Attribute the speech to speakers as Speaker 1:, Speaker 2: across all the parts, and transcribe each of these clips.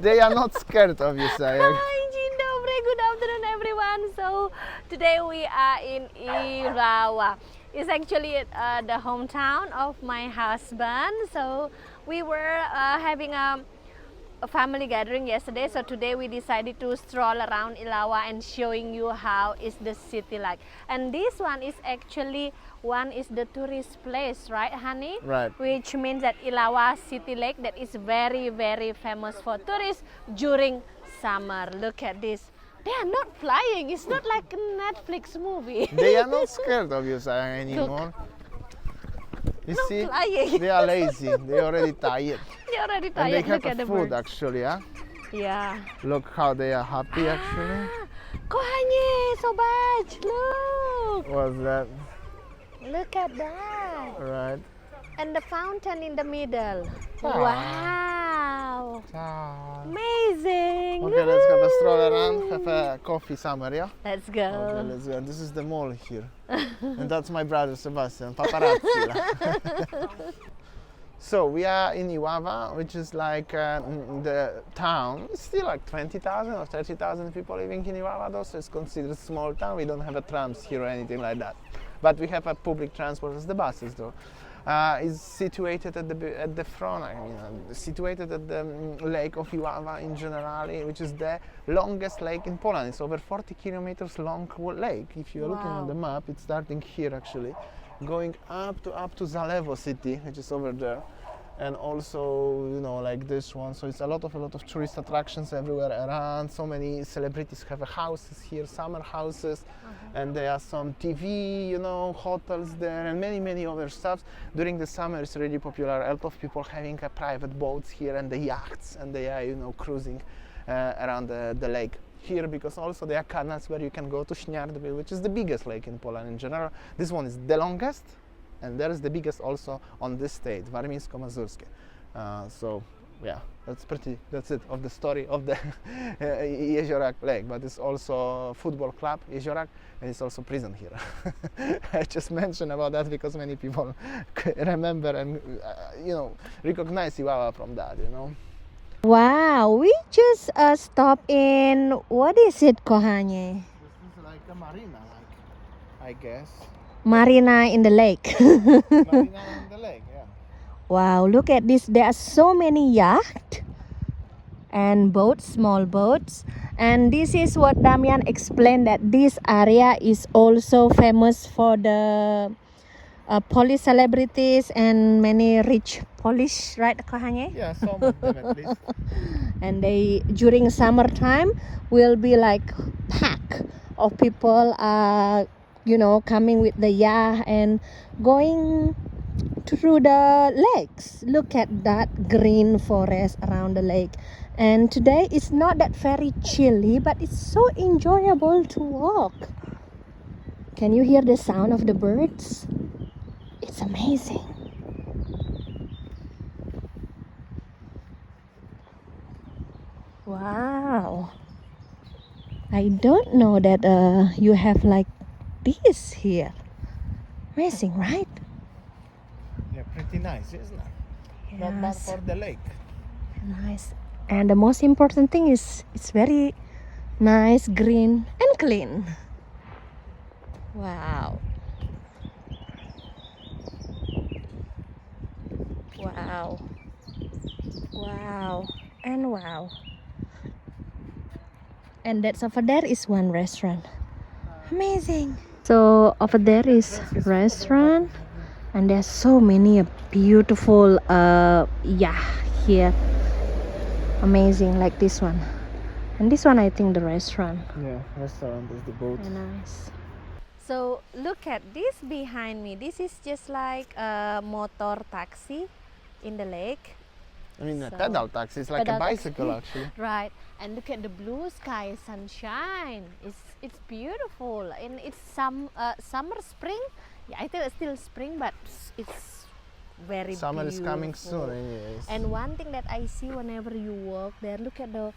Speaker 1: they are not scared of you, sayang.
Speaker 2: Hi, Dzień dobry. Good afternoon, everyone. So today we are in Iława. It's actually the hometown of my husband. So we were having a family gathering yesterday, so today we decided to stroll around Iława and showing you how is the city like. And this one is actually the tourist place, right, honey?
Speaker 1: Right.
Speaker 2: Which means that Iława City Lake that is very, very famous for tourists during summer. Look at this. They are not flying. It's not like a Netflix movie.
Speaker 1: They are not scared of you, sayang, anymore. You
Speaker 2: Not
Speaker 1: see,
Speaker 2: flying.
Speaker 1: they are lazy. They are already tired.
Speaker 2: They're already
Speaker 1: And
Speaker 2: tired.
Speaker 1: they have
Speaker 2: Look at the
Speaker 1: food
Speaker 2: birds.
Speaker 1: actually, yeah.
Speaker 2: Yeah.
Speaker 1: Look how they are happy actually.
Speaker 2: Kochanie, zobacz, look.
Speaker 1: What's that?
Speaker 2: Look at that.
Speaker 1: Right.
Speaker 2: And the fountain in the middle.
Speaker 1: Ah.
Speaker 2: Wow.
Speaker 1: Ciao.
Speaker 2: Amazing.
Speaker 1: Okay, let's have a stroll
Speaker 2: Woohoo.
Speaker 1: around, have a coffee somewhere, yeah?
Speaker 2: Let's go.
Speaker 1: Okay, let's go. This is the mall here. And that's my brother Sebastian, paparazzi. So we are in Iława, which is like the town. It's still like 20,000 or 30,000 people living in Iława though, so it's considered a small town. We don't have a trams here or anything like that. But we have a public transport as the buses though. Is situated at the front, situated at the lake of Iława in general, which is the longest lake in Poland. It's over 40 kilometers long lake. If you're looking on the map, it's starting here actually, going up to Zalewo city, which is over there, and also like this one. So it's a lot of tourist attractions everywhere around. So many celebrities have houses here, summer houses, and there are some TV, hotels there, and many other stuff. During the summer, it's really popular. A lot of people having private boats here and the yachts, and they are cruising around the lake here, because also there are canals where you can go to Śniardwy, which is the biggest lake in Poland in general. This one is the longest, and there is the biggest also on this state, Warmińsko-Mazurskie. So yeah, that's it of the story of the Jeziorak Lake. But it's also football club Jeziorak, and it's also prison here. I just mentioned about that because many people remember and recognize Iława from that.
Speaker 2: Wow, we just stopped in, what is it, kochanie?
Speaker 1: This is like a marina, I guess.
Speaker 2: Marina in the lake.
Speaker 1: Marina on the lake, yeah.
Speaker 2: Wow, look at this. There are so many yachts and boats, small boats. And this is what Damian explained, that this area is also famous for the Polish celebrities and many rich Polish, right, kochanie?
Speaker 1: Yeah, some of them at least.
Speaker 2: And they, during summertime, will be like pack of people coming with the yacht and going through the lakes. Look at that green forest around the lake. And today it's not that very chilly, but it's so enjoyable to walk. Can you hear the sound of the birds? It's amazing. Wow. I don't know that you have like this here. Amazing, right?
Speaker 1: Yeah, pretty nice, isn't it? Not bad for the lake.
Speaker 2: Nice. And the most important thing is it's very nice, green and clean. Wow. Wow. Wow. And wow. And that's over there is one restaurant. Amazing. So over there is restaurant, and there's so many beautiful here. Amazing, like this one. And this one I think the restaurant.
Speaker 1: Yeah, restaurant is the boat.
Speaker 2: Very nice. So look at this behind me. This is just like a motor taxi in the lake.
Speaker 1: I mean, a
Speaker 2: So-
Speaker 1: pedal taxi. It's like a
Speaker 2: Pedal taxi.
Speaker 1: bicycle actually.
Speaker 2: Right, and look at the blue sky, sunshine. It's beautiful, and it's summer, spring. Yeah, I think it's still spring, but it's very
Speaker 1: Summer is coming
Speaker 2: beautiful.
Speaker 1: soon, anyways.
Speaker 2: And one thing that I see whenever you walk there, look at the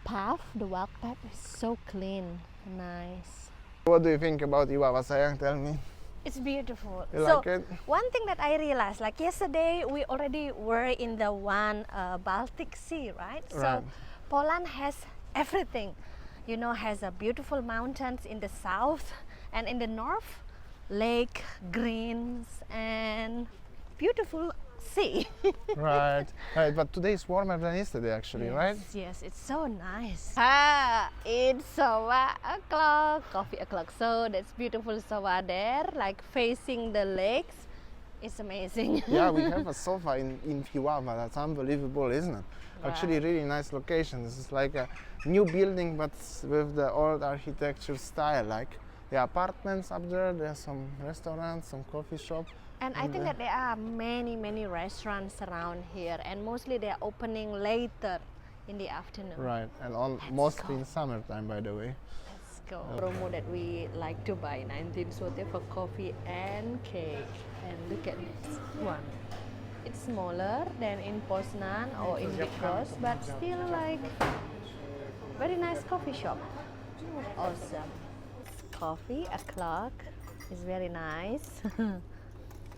Speaker 2: path, the walk path is so clean, nice.
Speaker 1: What do you think about Iława, sayang? Tell me.
Speaker 2: It's beautiful.
Speaker 1: You
Speaker 2: So
Speaker 1: like it?
Speaker 2: one thing that I realized, like yesterday, we already were in the one Baltic Sea, right? So
Speaker 1: Right.
Speaker 2: Poland has everything. You know, has a beautiful mountains in the south, and in the north, lake, greens, and beautiful sea.
Speaker 1: Right. Right. But today is warmer than yesterday, actually, right?
Speaker 2: Yes, it's so nice. It's sofa o'clock, coffee o'clock. So that's beautiful sofa there, like facing the lakes. It's amazing.
Speaker 1: Yeah, we have a sofa in Iława. That's unbelievable, isn't it? Actually, really nice location. This is like a new building, but with the old architecture style. Like the apartments up there, there's some restaurants, some coffee shop.
Speaker 2: And I think that there are many restaurants around here, and mostly they are opening later in the afternoon.
Speaker 1: Right, and mostly in summertime, by the way.
Speaker 2: Let's go. Promo that we like to buy 19 zloty for coffee and cake. And look at this one. It's smaller than in Poznan or in Bydgoszcz, but still like very nice coffee shop. Awesome. Coffee o'clock is very nice.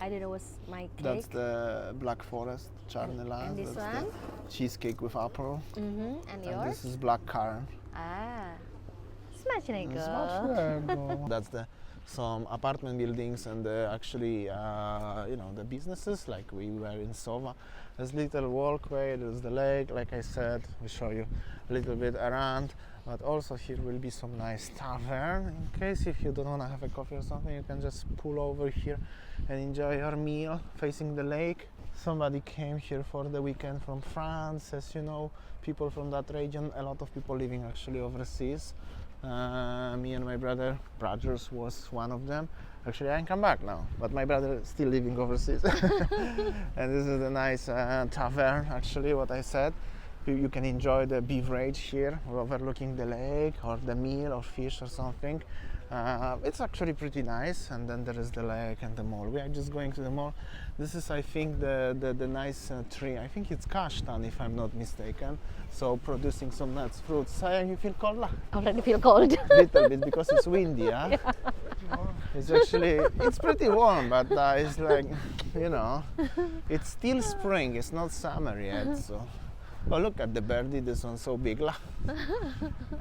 Speaker 2: I did it was my cake.
Speaker 1: That's the Black Forest, Charnelas.
Speaker 2: And this
Speaker 1: That's
Speaker 2: one?
Speaker 1: the cheesecake with apple.
Speaker 2: And
Speaker 1: And
Speaker 2: yours?
Speaker 1: this is black currant.
Speaker 2: Smacznego.
Speaker 1: That's some apartment buildings and actually, the businesses. Like we were in Sova. There's little walkway. There's the lake. Like I said, we show you a little bit around. But also here will be some nice tavern. In case if you don't want to have a coffee or something, you can just pull over here and enjoy your meal facing the lake. Somebody came here for the weekend from France, as you know, people from that region, a lot of people living actually overseas. Me and my brothers was one of them. Actually, I can come back now, but my brother is still living overseas. And this is a nice tavern, actually, what I said. You can enjoy the beverage here, overlooking the lake, or the meal, or fish, or something. It's actually pretty nice. And then there is the lake and the mall. We are just going to the mall. This is, I think, the nice tree. I think it's kasztan, if I'm not mistaken. So producing some nuts, fruits. You feel cold?
Speaker 2: Already feel cold.
Speaker 1: Little bit because it's windy, huh? Yeah. It's pretty warm, but it's like, it's still spring. It's not summer yet, so. Oh, look at the birdie, this one's so big.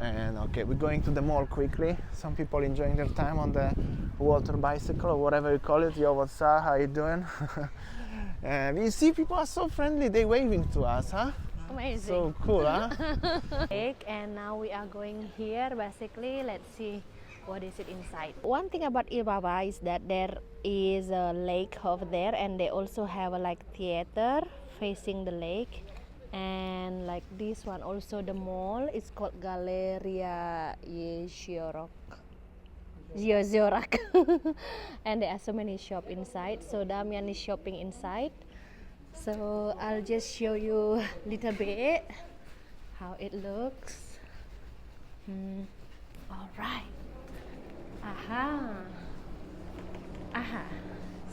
Speaker 1: And okay, we're going to the mall quickly. Some people enjoying their time on the water bicycle or whatever you call it. Yo, what's up? How you doing? And you see, people are so friendly. They're waving to us, huh?
Speaker 2: Amazing.
Speaker 1: So cool, huh?
Speaker 2: And now we are going here, basically. Let's see what is it inside. One thing about Iława is that there is a lake over there, and they also have a theater facing the lake. And like this one, also the mall is called Galeria Jeziorok. And there are so many shops inside. So Damian is shopping inside. So I'll just show you a little bit how it looks. All right. Aha.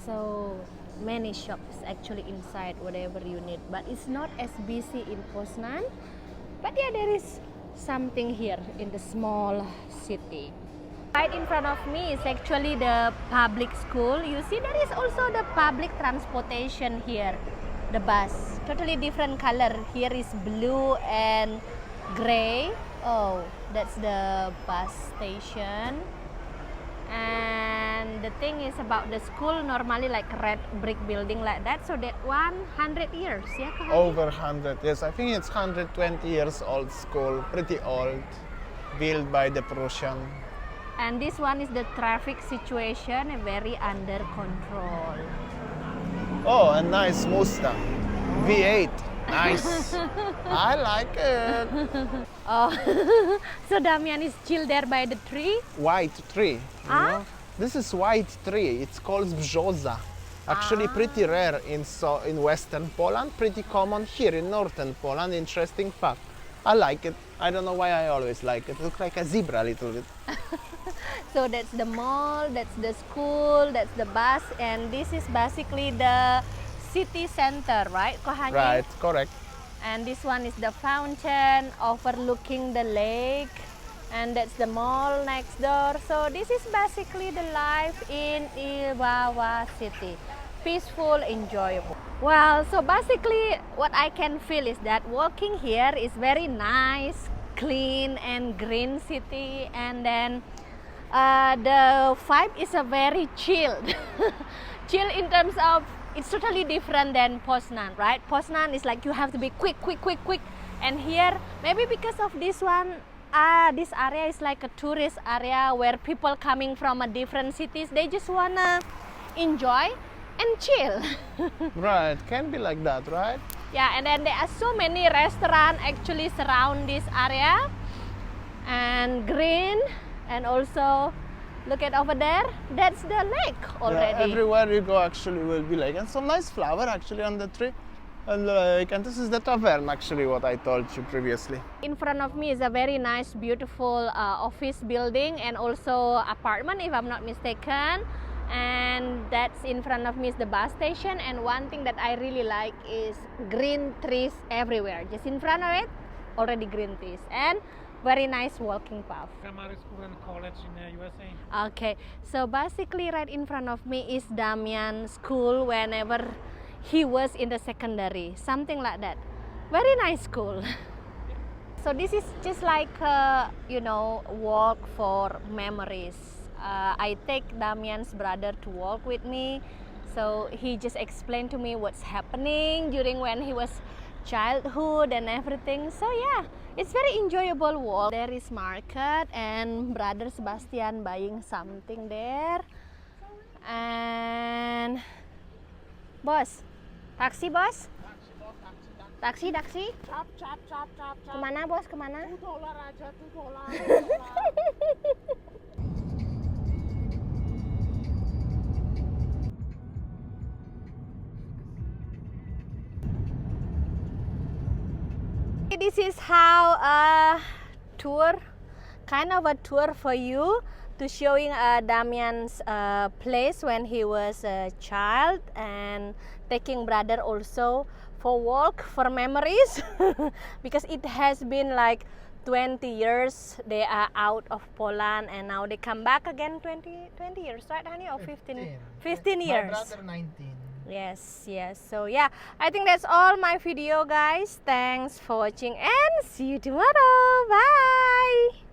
Speaker 2: So many shops actually inside, whatever you need, but it's not as busy in Poznan. But yeah, there is something here in the small city. Right in front of me is actually the public school. You see, there is also the public transportation here, the bus. Totally different color. Here is blue and gray. Oh, that's the bus station. And the thing is about the school, normally like red brick building like that, so that 100 years, yeah?
Speaker 1: Over 100 years. I think it's 120 years old school, pretty old, built by the Prussian.
Speaker 2: And this one is the traffic situation, very under control.
Speaker 1: Oh, a nice Mustang, V8, nice. I like it.
Speaker 2: Oh, so Damian is chill there by the tree.
Speaker 1: White tree. You know? This is white tree. It's called brzoza. Actually, pretty rare in Western Poland. Pretty common here in Northern Poland. Interesting fact. I like it. I don't know why I always like it. It looks like a zebra a little bit.
Speaker 2: So that's the mall, that's the school, that's the bus, and this is basically the city center, right, Kohani?
Speaker 1: Right, correct.
Speaker 2: And this one is the fountain overlooking the lake. and that's the mall next door. So this is basically the life in Iława city. Peaceful, enjoyable. Well, so basically what I can feel is that walking here is very nice, clean and green city, and then the vibe is a very chilled. Chill in terms of it's totally different than Poznan, right? Poznan is like you have to be quick, and here maybe because of this one, this area is like a tourist area where people coming from a different cities, they just wanna enjoy and chill.
Speaker 1: Right, can be like that, right?
Speaker 2: Yeah, and then there are so many restaurants actually surround this area, and green, and also look at over there, that's the lake already.
Speaker 1: Yeah, everywhere you go actually will be like, and some nice flower actually on the tree. And this is the tavern actually, what I told you previously.
Speaker 2: In front of me is a very nice, beautiful office building and also apartment, if I'm not mistaken. And that's in front of me is the bus station. And one thing that I really like is green trees everywhere. Just in front of it, already green trees and very nice walking path.
Speaker 3: Primary school and college in the USA.
Speaker 2: Okay, so basically right in front of me is Damian's school whenever he was in the secondary, something like that. Very nice school. So this is just like walk for memories. I take Damian's brother to walk with me, so he just explained to me what's happening during when he was childhood and everything. So yeah, it's very enjoyable walk. There is market and brother Sebastian buying something there. And bos, taksi bos? Taksi.
Speaker 3: Cap.
Speaker 2: Kemana bos, kemana?
Speaker 3: $2 aja, $2.
Speaker 2: This is how a tour, kind of a tour for you, to showing Damian's place when he was a child, and taking brother also for walk for memories because it has been like 20 years they are out of Poland and now they come back again. 20 years, right honey, or 15 years.
Speaker 1: My brother 19.
Speaker 2: Yes. So yeah, I think that's all my video guys. Thanks for watching and see you tomorrow. Bye.